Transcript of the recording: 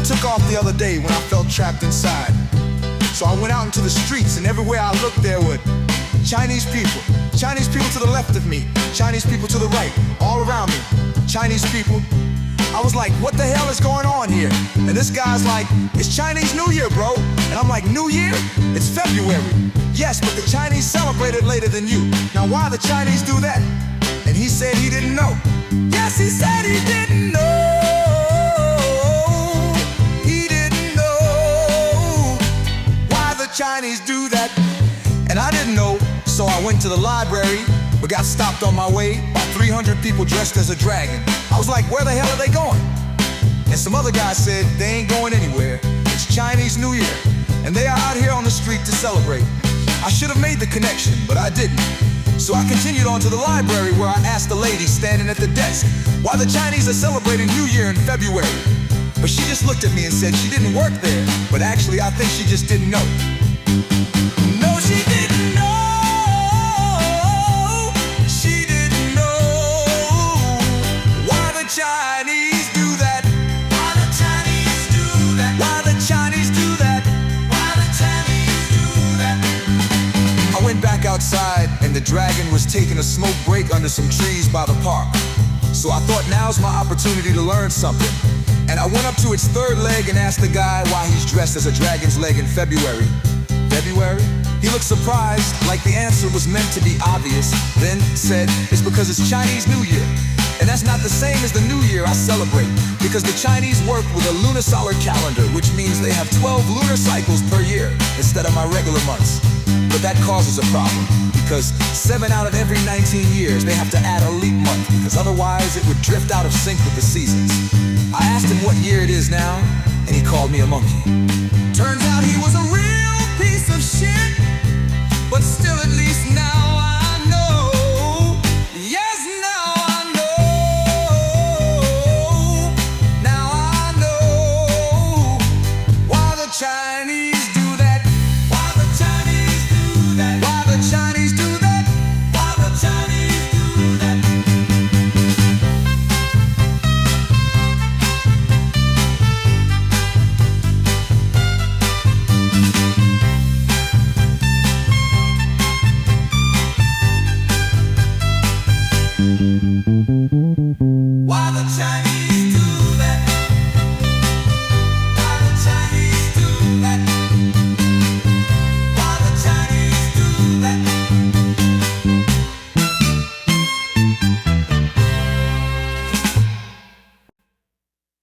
took off the other day when I felt trapped inside. So I went out into the streets, and everywhere I looked there were Chinese people. Chinese people to the left of me, Chinese people to the right, all around me, Chinese people. I was like, what the hell is going on here? And this guy's like, it's Chinese New Year, bro. And I'm like, New Year? It's February. Yes, but the Chinese celebrate it later than you. Now why the Chinese do that? And he said he didn't know. Yes, he said he didn't know. He didn't know why the Chinese do that. And I didn't know, so I went to the library, but got stopped on my way by 300 people dressed as a dragon. I was like, where the hell are they going? And some other guy said, they ain't going anywhere. It's Chinese New Year, and they are out here on the street to celebrate. I should have made the connection, but I didn't. So I continued on to the library, where I asked the lady standing at the desk why the Chinese are celebrating New Year in February. But she just looked at me and said she didn't work there, but actually I think she just didn't know. No, she didn't know. She didn't know why the Chinese do that. Why the Chinese do that. Why the Chinese do that. Why the Chinese do that. I went back outside, and the dragon was taking a smoke break under some trees by the park. So I thought, now's my opportunity to learn something. And I went up to its third leg and asked the guy why he's dressed as a dragon's leg in February. February? He looked surprised, like the answer was meant to be obvious, then said, it's because it's Chinese New Year. And that's not the same as the New Year I celebrate, because the Chinese work with a lunisolar calendar, which means they have 12 lunar cycles per year instead of my regular months. But that causes a problem, because 7 out of every 19 years they have to add a leap month, because otherwise it would drift out of sync with the seasons. I asked him what year it is now, and he called me a monkey. Turns out he was a real piece of shit, but still at least now